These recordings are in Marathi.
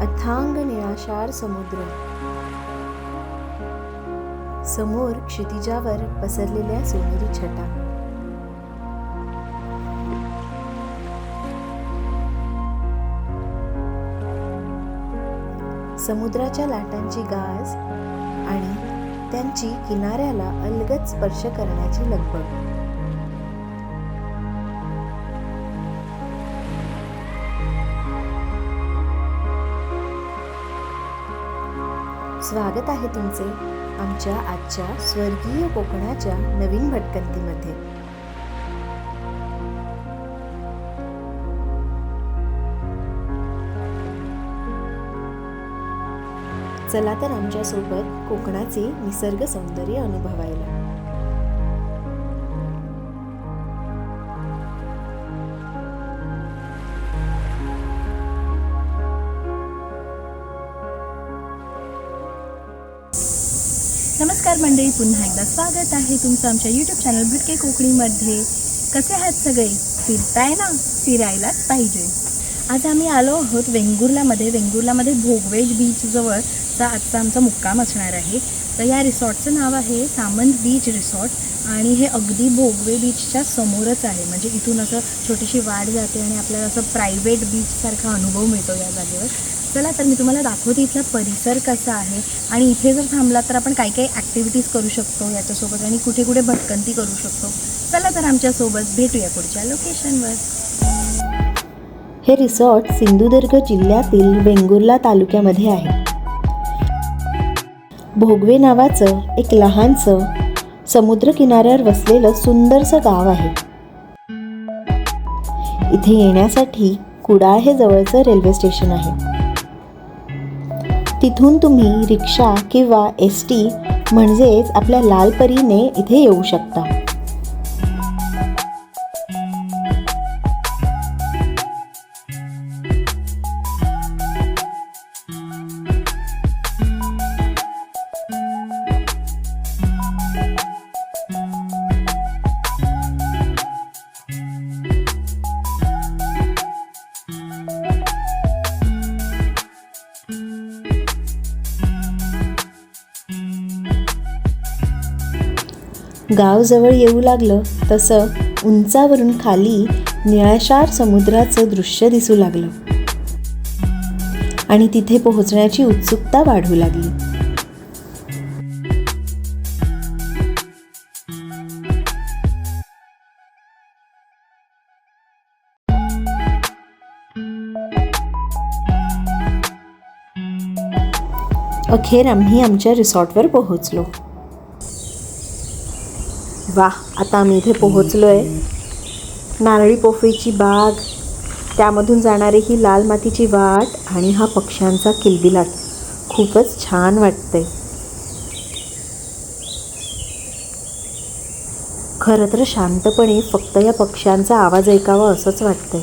अथांग निळाशार समुद्र, समोर क्षितिजावर पसरलेल्या सोनेरी छटा, समुद्राच्या लाटांची गाज आणि त्यांची किनाऱ्याला अलगद स्पर्श करण्याची लगबग. स्वागत आहे तुमचे आमच्या आजच्या स्वर्गीय कोकणाच्या नवीन भटकंतीमध्ये. चला तर आमच्यासोबत कोकणाचे निसर्ग सौंदर्य अनुभवायला. नमस्कार मंडळी, पुन्हा एकदा स्वागत आहे तुमचं आमच्या यूट्यूब चॅनल भटके कोकणीमध्ये. कसे आहात सगळे? फिरताय ना? फिरायलाच पाहिजे. आज आम्ही आलो आहोत वेंगुर्लामध्ये भोगवेज बीच जवळचा आजचा आमचा मुक्काम असणार आहे. तर या रिसॉर्टचं नाव आहे सामंत बीच रिसॉर्ट आणि हे अगदी भोगवे बीचच्या समोरच आहे. म्हणजे इथून असं छोटीशी वाट जाते आणि आपल्याला असं प्रायव्हेट बीचसारखा अनुभव मिळतो या जागेवर. चला तर मी तुम्हाला दाखवते इथला परिसर कसा आहे आणि इथे जर थांबला तर आपण काय काय ॲक्टिव्हिटीज करू शकतो याच्यासोबत आणि कुठे कुठे भटकंती करू शकतो. चला तर आमच्यासोबत भेटूया पुढच्या लोकेशनवर. हे रिसॉर्ट सिंधुदुर्ग जिल्ह्यातील वेंगुर्ला तालुक्यामध्ये आहे. भोगवे नावाचं एक लहानसं समुद्रकिनाऱ्यावर वसलेलं सुंदरसं गाव आहे. इथे येण्यासाठी कुडाळ हे जवळचं रेल्वे स्टेशन आहे. तिथून तुम्ही रिक्षा किंवा एस.टी म्हणजेच आपल्या लालपरीने इथे येऊ शकता. गाव जवळ येऊ लागलं तसं उंचावरून खाली निळाशार समुद्राचं दृश्य दिसू लागलं आणि तिथे पोहोचण्याची उत्सुकता वाढू लागली. अखेर आम्ही आमच्या रिसॉर्टवर पोहोचलो. वाह, आता आम्ही इथे पोहोचलोय. नारळी पोफळीची बाग, त्यामधून जाणारी ही लाल मातीची वाट आणि हा पक्ष्यांचा किलबिलाट खूपच छान वाटतंय. खरं तर शांतपणे फक्त या पक्ष्यांचा आवाज ऐकावा असंच वाटतंय.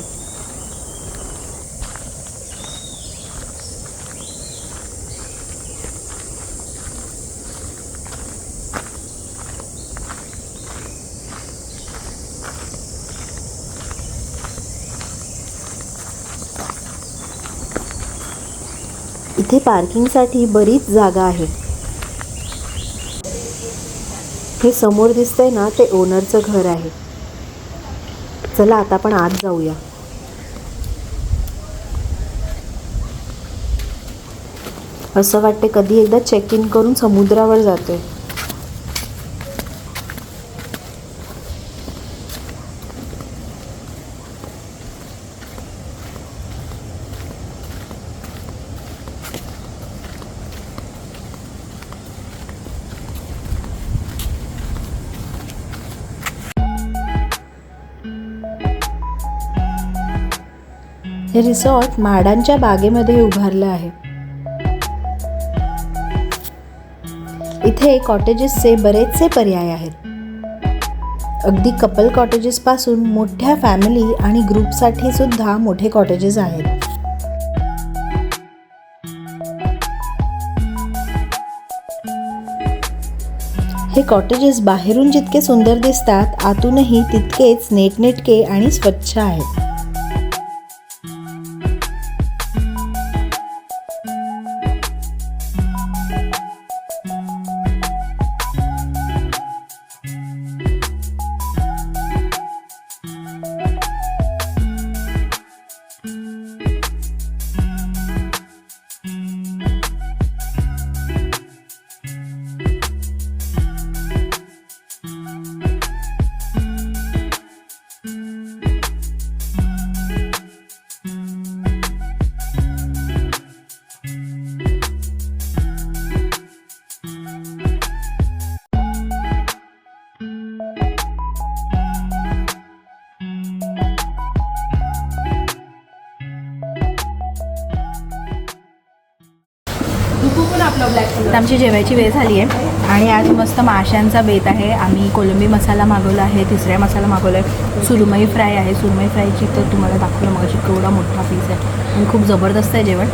इथे पार्किंगसाठी बरीच जागा आहे. हे समोर दिसतंय ना, ते ओनरचं घर आहे. चला आता आपण आत जाऊया. असं वाटते कधी एकदा चेक इन करून समुद्रावर जातोय. हे रिसॉर्ट माडांच्या बागेमध्ये उभारलं आहे. इथे कॉटेजेसचे बरेचसे पर्याय आहेत. अगदी कपल कॉटेजेस पासून मोठ्या फॅमिली आणि ग्रुपसाठी सुद्धा मोठे कॉटेजेस आहेत. हे कॉटेजेस बाहेरून जितके सुंदर दिसतात, आतूनही तितकेच नेटनेटके आणि स्वच्छ आहेत. तर आमची जेवायची वेळ झाली आहे आणि आज मस्त माशांचा बेत आहे. आम्ही कोलंबी मसाला मागवला आहे, तिसऱ्या मसाला मागवला आहे, सुरमई फ्राय आहे. सुरमई फ्रायची तर तुम्हाला दाखवलं मग केवढा मोठा पीस आहे आणि खूप जबरदस्त आहे जेवण.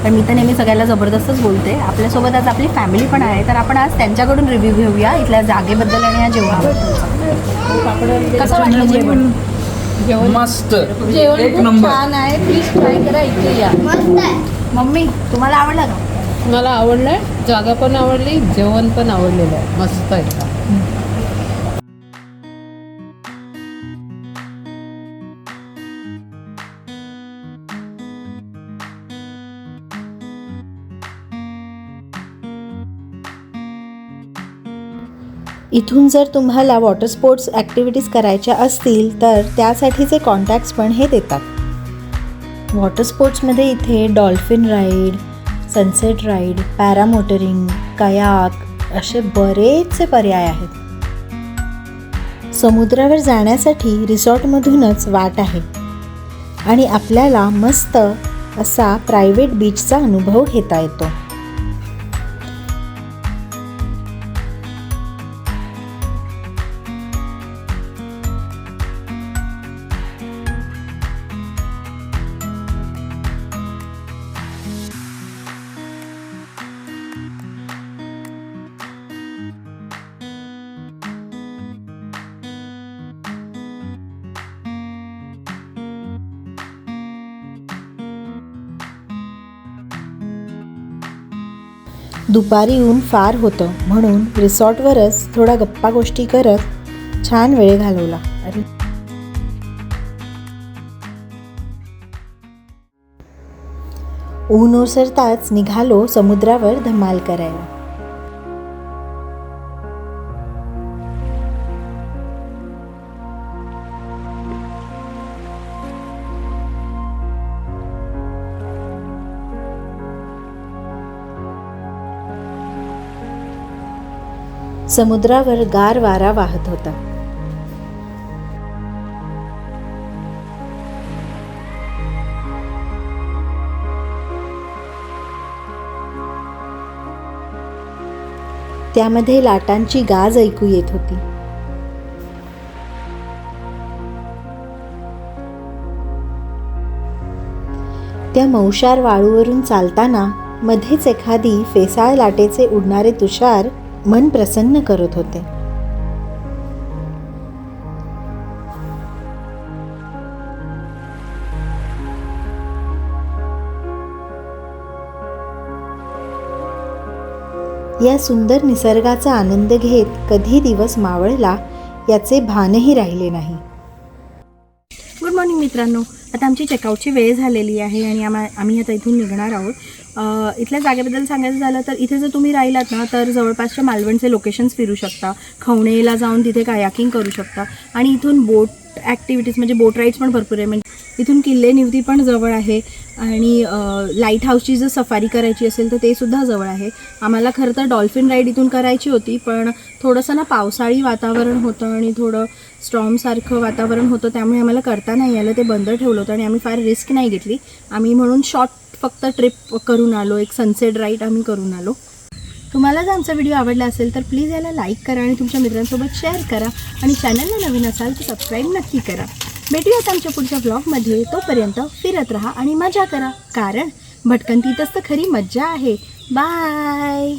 पण मी तर नेहमी सगळ्याला जबरदस्तच बोलते. आपल्यासोबत आज आपली फॅमिली पण आहे, तर आपण आज त्यांच्याकडून रिव्ह्यू घेऊया इथल्या जागेबद्दल आणि या जेवणाबद्दल. कसं वाटलं जेवण? मस्त, जेवण एक खूप नंबर. छान आहे. फिश फ्राय करा, इथे या. मम्मी तुम्हाला आवडलं का? मला आवडलंय, जागा पण आवडली, जेवण पण आवडलेलं आहे. मस्त आहे. इथून जर तुम्हाला वॉटर स्पोर्ट्स ॲक्टिव्हिटीज करायच्या असतील तर त्यासाठीचे कॉन्टॅक्ट्स पण हे देतात. वॉटर स्पोर्ट्समध्ये इथे dolphin ride, sunset ride, paramotoring, kayak असे बरेचसे पर्याय आहेत. समुद्रावर जाण्यासाठी रिसॉर्टमधूनच वाट आहे आणि आपल्याला मस्त असा प्रायव्हेट बीचचा अनुभव घेता येतो. दुपारी ऊन फार होतं म्हणून रिसॉर्टवरच थोडा गप्पा गोष्टी करत छान वेळ घालवला. ऊन ओसरताच निघालो समुद्रावर धमाल करायला. समुद्रावर गार वारा वाहत होता. त्यामध्ये लाटांची गाज ऐकू येत होती. त्या मौशार वाळूवरून चालताना मध्येच एखादी फेसाळ लाटेचे उडणारे तुषार मन प्रसन्न करत होते. या सुंदर निसर्गाचा आनंद घेत कधी दिवस मावळला याचे भानही राहिले नाही. गुड मॉर्निंग मित्रांनो. आता आमची चेकआउटची वेळ झालेली आहे आणि आम्ही आता इथून निघणार आहोत. इथल्या जागेबद्दल सांगायचं झालं तर इथे जर तुम्ही राहिलात ना तर जवळपासच्या मालवणचे लोकेशन्स फिरू शकता. खवणेला जाऊन तिथे कायाकिंग करू शकता आणि इथून बोट ॲक्टिव्हिटीज म्हणजे बोट राईड्स पण भरपूर आहे. म्हणजे इथून किल्ले निवती पण जवळ आहे आणि लाईट हाऊसची जर सफारी करायची असेल तर ते सुद्धा जवळ आहे. आम्हाला खरं तर डॉल्फिन राईड इथून करायची होती, पण थोडंसं ना पावसाळी वातावरण होतं आणि थोडं स्टॉर्मसारखं वातावरण होतं, त्यामुळे आम्हाला करता नाही आलं. ते बंद ठेवलं होतं आणि आम्ही फार रिस्क नाही घेतली. आम्ही म्हणून शॉर्ट फक्त ट्रिप करून आलो, एक सनसेट राईड आम्ही करून आलो. तुम्हाला जर आमचा व्हिडिओ आवडला असेल तर प्लीज याला लाईक करा आणि तुमच्या मित्रांसोबत शेअर करा आणि चॅनलला नवीन असाल तर सबस्क्राईब नक्की करा. भेटूयात आमच्या पुढच्या ब्लॉगमध्ये. तोपर्यंत फिरत राहा आणि मजा करा, कारण भटकंतीतच तर खरी मज्जा आहे. बाय.